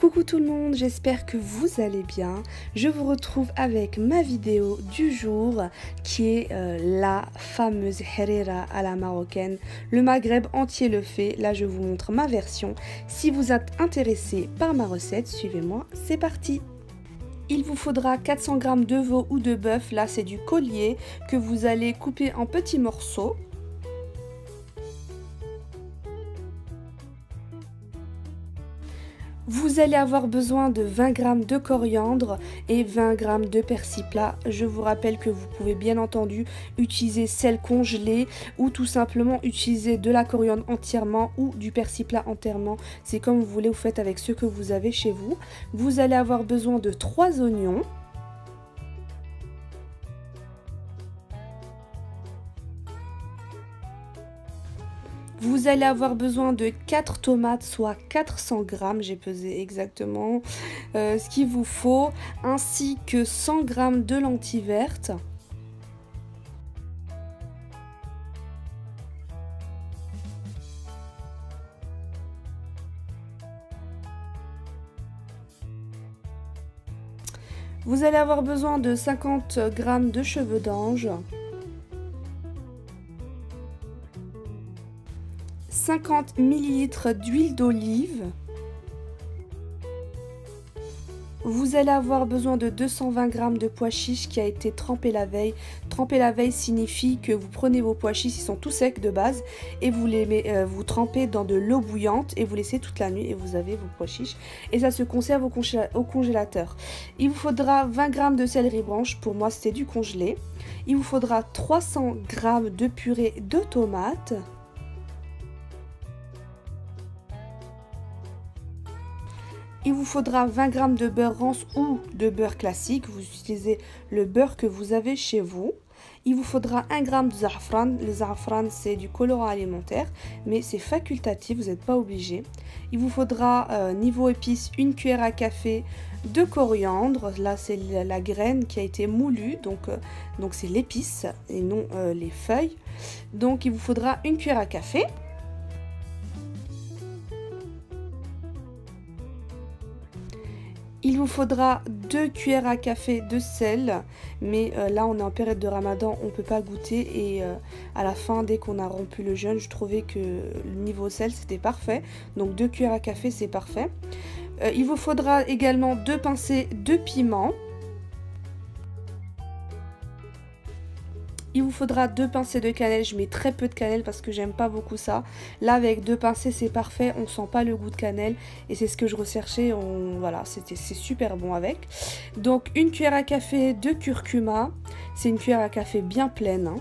Coucou tout le monde, j'espère que vous allez bien. Je vous retrouve avec ma vidéo du jour qui est la fameuse harira à la marocaine. Le Maghreb entier le fait, là je vous montre ma version. Si vous êtes intéressé par ma recette, suivez-moi, c'est parti. Il vous faudra 400 g de veau ou de bœuf, là c'est du collier que vous allez couper en petits morceaux. Vous allez avoir besoin de 20 g de coriandre et 20 g de persil plat. Je vous rappelle que vous pouvez bien entendu utiliser celle congelée ou tout simplement utiliser de la coriandre entièrement ou du persil plat entièrement. C'est comme vous voulez, vous faites avec ce que vous avez chez vous. Vous allez avoir besoin de 3 oignons. Vous allez avoir besoin de 4 tomates, soit 400 g, j'ai pesé exactement ce qu'il vous faut, ainsi que 100 g de lentilles vertes. Vous allez avoir besoin de 50 g de cheveux d'ange. 50 ml d'huile d'olive. Vous allez avoir besoin de 220 g de pois chiches qui a été trempé la veille. Tremper la veille signifie que vous prenez vos pois chiches, ils sont tout secs de base, et vous les vous trempez dans de l'eau bouillante et vous laissez toute la nuit et vous avez vos pois chiches. Et ça se conserve au congélateur. Il vous faudra 20 g de céleri branche, pour moi c'était du congelé. Il vous faudra 300 g de purée de tomates. Il vous faudra 20 g de beurre rance ou de beurre classique, vous utilisez le beurre que vous avez chez vous. Il vous faudra 1 g de za'afran, le za'afran c'est du colorant alimentaire, mais c'est facultatif, vous n'êtes pas obligé. Il vous faudra, niveau épices, 1 cuillère à café de coriandre, là c'est la graine qui a été moulue, donc c'est l'épice et non les feuilles. Donc il vous faudra 1 cuillère à café. Il vous faudra 2 cuillères à café de sel, mais là on est en période de ramadan, on ne peut pas goûter et à la fin, dès qu'on a rompu le jeûne, je trouvais que le niveau sel c'était parfait, donc 2 cuillères à café c'est parfait. Il vous faudra également 2 pincées de piment. Il vous faudra 2 pincées de cannelle, je mets très peu de cannelle parce que j'aime pas beaucoup ça. Là avec 2 pincées c'est parfait, on sent pas le goût de cannelle et c'est ce que je recherchais, voilà, c'est super bon avec. Donc 1 cuillère à café de curcuma, c'est une cuillère à café bien pleine. Hein.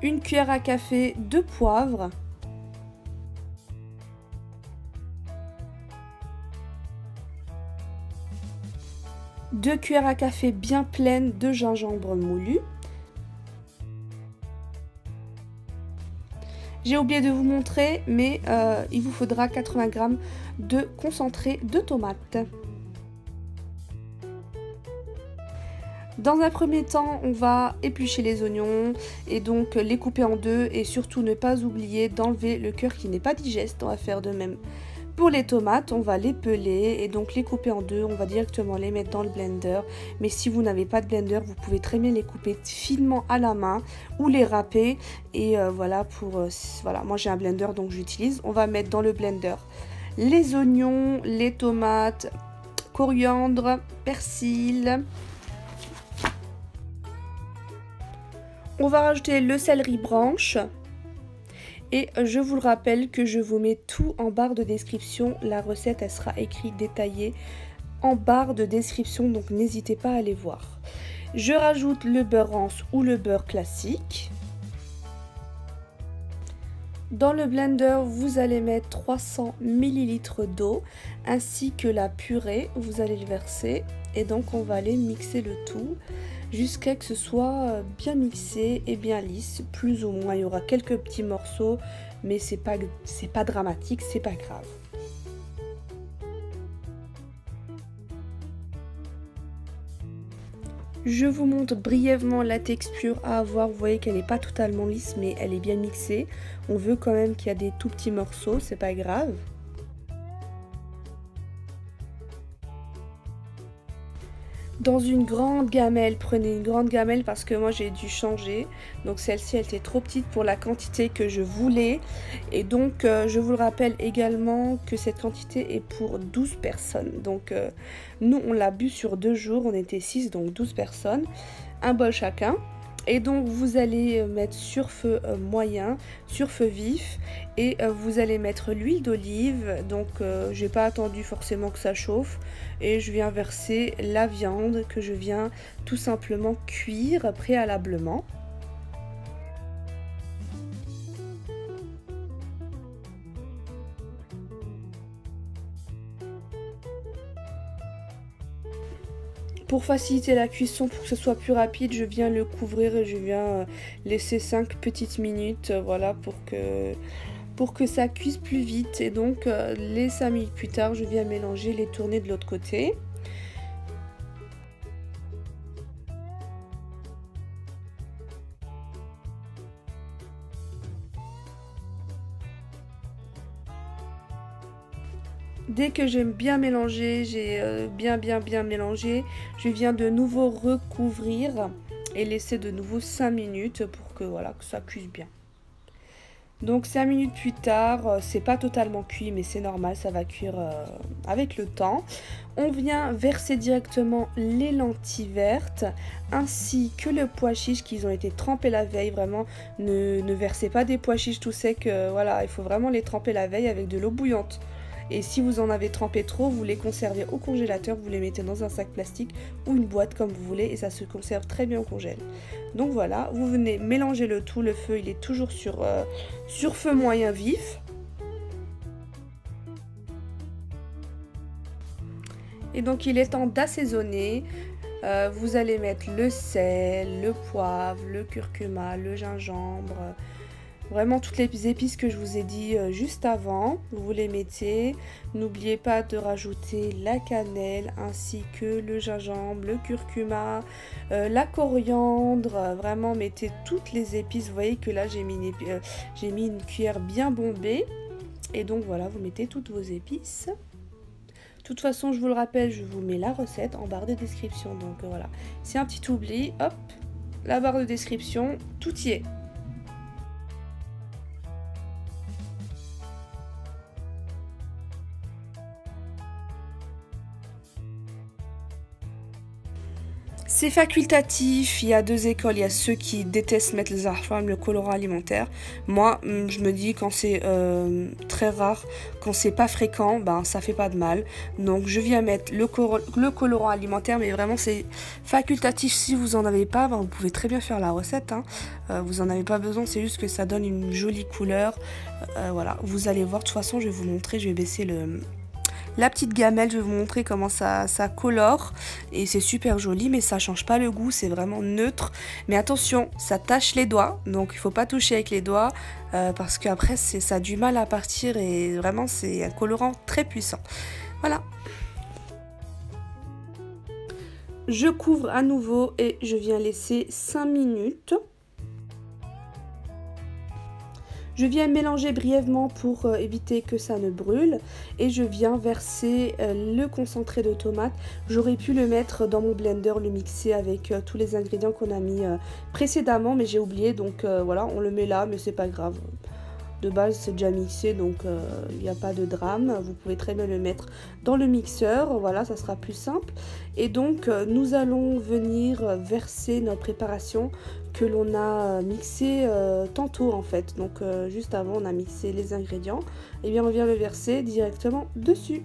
Une cuillère à café de poivre. 2 cuillères à café bien pleines de gingembre moulu. J'ai oublié de vous montrer, mais il vous faudra 80 g de concentré de tomate. Dans un premier temps, on va éplucher les oignons et donc les couper en deux et surtout ne pas oublier d'enlever le cœur qui n'est pas digeste. On va faire de même. Pour les tomates, on va les peler et donc les couper en deux, on va directement les mettre dans le blender. Mais si vous n'avez pas de blender, vous pouvez très bien les couper finement à la main ou les râper. Et voilà, voilà, moi j'ai un blender donc j'utilise. On va mettre dans le blender les oignons, les tomates, coriandre, persil. On va rajouter le céleri branche. Et je vous le rappelle que je vous mets tout en barre de description. La recette, elle sera écrite, détaillée en barre de description, donc n'hésitez pas à aller voir. Je rajoute le beurre rance ou le beurre classique. Dans le blender, vous allez mettre 300 ml d'eau ainsi que la purée. Vous allez le verser et donc on va aller mixer le tout jusqu'à que ce soit bien mixé et bien lisse, plus ou moins. Il y aura quelques petits morceaux, mais c'est pas dramatique, c'est pas grave. Je vous montre brièvement la texture à avoir. Vous voyez qu'elle n'est pas totalement lisse, mais elle est bien mixée. On veut quand même qu'il y a des tout petits morceaux, c'est pas grave. Dans une grande gamelle, prenez une grande gamelle parce que moi j'ai dû changer. Donc celle-ci elle était trop petite pour la quantité que je voulais. Et donc je vous le rappelle également que cette quantité est pour 12 personnes. Donc nous on l'a bu sur 2 jours, on était 6 donc 12 personnes. Un bol chacun. Et donc vous allez mettre sur feu moyen, sur feu vif et vous allez mettre l'huile d'olive. Donc j'ai pas attendu forcément que ça chauffe et je viens verser la viande que je viens tout simplement cuire préalablement. Pour faciliter la cuisson, pour que ce soit plus rapide, je viens le couvrir et je viens laisser 5 petites minutes, voilà, pour que ça cuise plus vite. Et donc, les 5 minutes plus tard, je viens mélanger, les tourner de l'autre côté. Dès que j'aime bien mélanger, j'ai bien mélangé, je viens de nouveau recouvrir et laisser de nouveau 5 minutes pour que, voilà, que ça cuise bien. Donc 5 minutes plus tard, c'est pas totalement cuit mais c'est normal, ça va cuire avec le temps. On vient verser directement les lentilles vertes ainsi que le pois chiche qui ont été trempés la veille. Vraiment, ne versez pas des pois chiches tout secs, voilà, il faut vraiment les tremper la veille avec de l'eau bouillante. Et si vous en avez trempé trop, vous les conservez au congélateur, vous les mettez dans un sac plastique ou une boîte comme vous voulez et ça se conserve très bien au congèle. Donc voilà, vous venez mélanger le tout, le feu il est toujours sur feu moyen vif. Et donc il est temps d'assaisonner. Vous allez mettre le sel, le poivre, le curcuma, le gingembre, vraiment toutes les épices que je vous ai dit juste avant, vous les mettez. N'oubliez pas de rajouter la cannelle ainsi que le gingembre, le curcuma, la coriandre. Vraiment mettez toutes les épices. Vous voyez que là j'ai mis une cuillère bien bombée. Et donc voilà, vous mettez toutes vos épices. De toute façon, je vous le rappelle, je vous mets la recette en barre de description. Donc voilà, c'est un petit oubli, hop, la barre de description, tout y est. C'est facultatif, il y a 2 écoles, il y a ceux qui détestent mettre les za'afran, le colorant alimentaire. Moi, je me dis quand c'est très rare, quand c'est pas fréquent, ben ça fait pas de mal. Donc je viens mettre le colorant alimentaire, mais vraiment c'est facultatif. Si vous en avez pas, ben, vous pouvez très bien faire la recette, hein. Vous en avez pas besoin, c'est juste que ça donne une jolie couleur. Voilà, vous allez voir, de toute façon je vais vous montrer, je vais baisser la petite gamelle, je vais vous montrer comment ça colore et c'est super joli mais ça change pas le goût, c'est vraiment neutre. Mais attention, ça tache les doigts, donc il faut pas toucher avec les doigts parce qu'après ça a du mal à partir et vraiment c'est un colorant très puissant. Voilà. Je couvre à nouveau et je viens laisser 5 minutes. Je viens mélanger brièvement pour éviter que ça ne brûle et je viens verser le concentré de tomate. J'aurais pu le mettre dans mon blender, le mixer avec tous les ingrédients qu'on a mis précédemment mais j'ai oublié donc voilà, on le met là mais c'est pas grave. De base c'est déjà mixé donc il n'y a pas de drame, vous pouvez très bien le mettre dans le mixeur, voilà ça sera plus simple. Et donc nous allons venir verser notre préparation que l'on a mixé tantôt en fait, donc juste avant on a mixé les ingrédients, et bien on vient le verser directement dessus.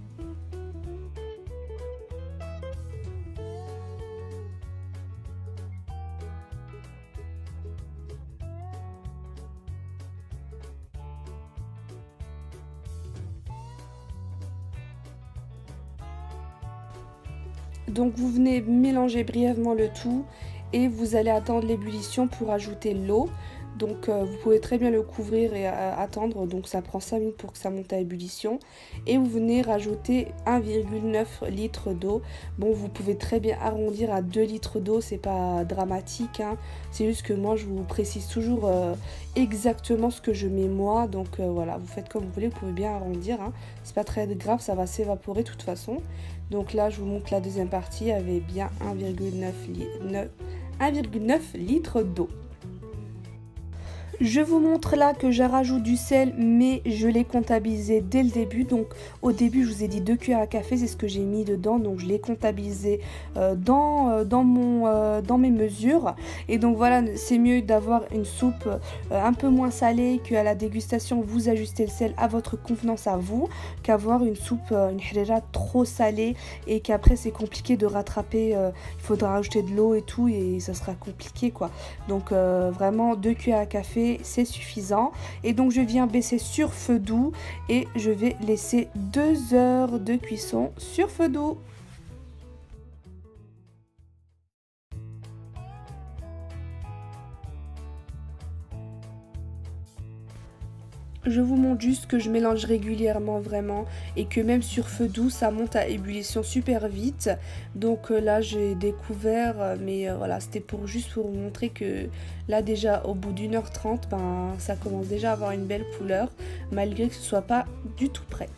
Donc vous venez mélanger brièvement le tout et vous allez attendre l'ébullition pour ajouter l'eau. Donc vous pouvez très bien le couvrir et attendre, donc ça prend 5 minutes pour que ça monte à ébullition. Et vous venez rajouter 1,9 litre d'eau. Bon, vous pouvez très bien arrondir à 2 litres d'eau, c'est pas dramatique, hein. C'est juste que moi je vous précise toujours exactement ce que je mets moi. Donc voilà, vous faites comme vous voulez, vous pouvez bien arrondir, hein. C'est pas très grave, ça va s'évaporer de toute façon. Donc là je vous montre la deuxième partie avec bien 1,9 litre d'eau. Je vous montre là que je rajoute du sel, mais je l'ai comptabilisé dès le début. Donc au début je vous ai dit 2 cuillères à café, c'est ce que j'ai mis dedans. Donc je l'ai comptabilisé dans mes mesures. Et donc voilà, c'est mieux d'avoir une soupe un peu moins salée, qu'à la dégustation vous ajustez le sel à votre convenance à vous, qu'avoir une soupe, une harira trop salée et qu'après c'est compliqué de rattraper. Il faudra rajouter de l'eau et tout et ça sera compliqué quoi. Donc vraiment 2 cuillères à café, c'est suffisant. Et donc je viens baisser sur feu doux et je vais laisser 2 heures de cuisson sur feu doux. Je vous montre juste que je mélange régulièrement vraiment et que même sur feu doux ça monte à ébullition super vite. Donc là j'ai découvert, mais voilà, c'était juste pour vous montrer que là déjà au bout d'1h30 ben, ça commence déjà à avoir une belle couleur malgré que ce soit pas du tout prêt.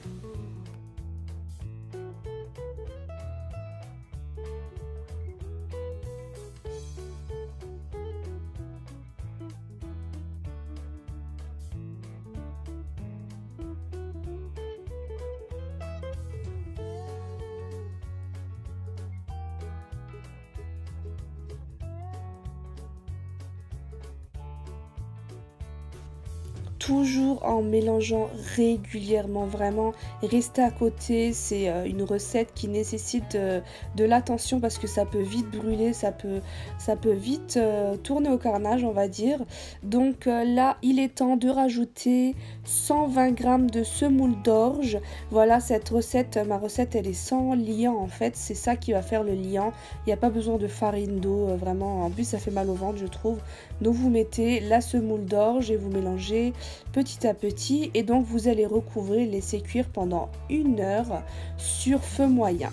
Toujours en mélangeant régulièrement, vraiment restez à côté. C'est une recette qui nécessite de l'attention parce que ça peut vite brûler, ça peut vite tourner au carnage on va dire. Donc là il est temps de rajouter 120 g de semoule d'orge. Voilà, cette recette, ma recette elle est sans liant en fait, c'est ça qui va faire le liant. Il n'y a pas besoin de farine d'eau, vraiment, en plus ça fait mal au ventre je trouve. Donc vous mettez la semoule d'orge et vous mélangez petit à petit et donc vous allez recouvrir, laisser cuire pendant 1 heure sur feu moyen.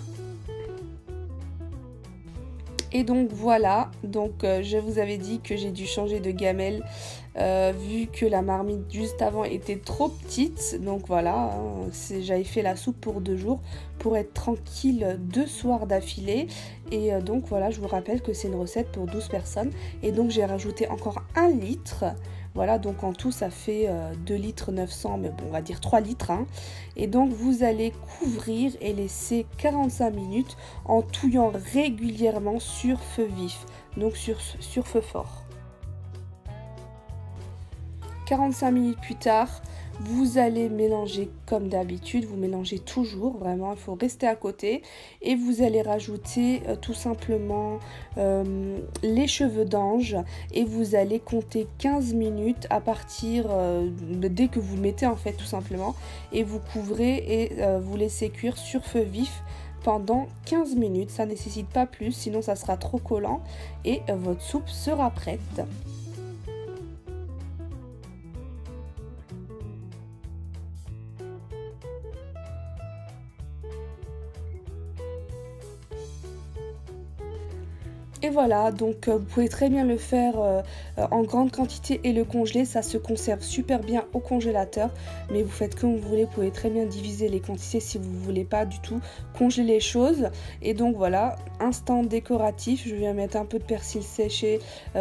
Et donc voilà, donc je vous avais dit que j'ai dû changer de gamelle vu que la marmite juste avant était trop petite. Donc voilà, hein, j'avais fait la soupe pour 2 jours pour être tranquille 2 soirs d'affilée. Et donc voilà, je vous rappelle que c'est une recette pour 12 personnes. Et donc j'ai rajouté encore 1 litre. Voilà, donc en tout ça fait 2 litres 900, mais bon on va dire 3 litres. Hein. Et donc vous allez couvrir et laisser 45 minutes en touillant régulièrement sur feu vif, donc sur feu fort. 45 minutes plus tard, vous allez mélanger comme d'habitude, vous mélangez toujours, vraiment il faut rester à côté et vous allez rajouter tout simplement les cheveux d'ange et vous allez compter 15 minutes à partir dès que vous le mettez en fait tout simplement et vous couvrez et vous laissez cuire sur feu vif pendant 15 minutes, ça nécessite pas plus sinon ça sera trop collant et votre soupe sera prête. Et voilà, donc vous pouvez très bien le faire en grande quantité et le congeler, ça se conserve super bien au congélateur, mais vous faites comme vous voulez, vous pouvez très bien diviser les quantités si vous ne voulez pas du tout congeler les choses. Et donc voilà, instant décoratif, je viens mettre un peu de persil séché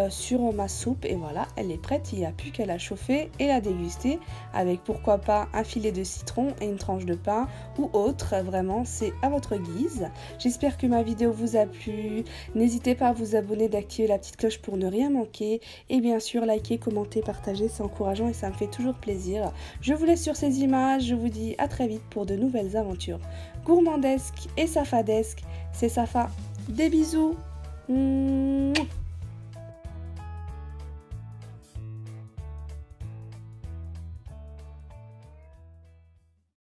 sur ma soupe et voilà, elle est prête, il n'y a plus qu'à la chauffer et la déguster avec pourquoi pas un filet de citron et une tranche de pain ou autre, vraiment c'est à votre guise. J'espère que ma vidéo vous a plu, n'hésitez pas à vous abonner, d'activer la petite cloche pour ne rien manquer et bien sûr liker, commenter, partager, c'est encourageant et ça me fait toujours plaisir. Je vous laisse sur ces images, je vous dis à très vite pour de nouvelles aventures gourmandesques et safadesques. C'est Safa, des bisous.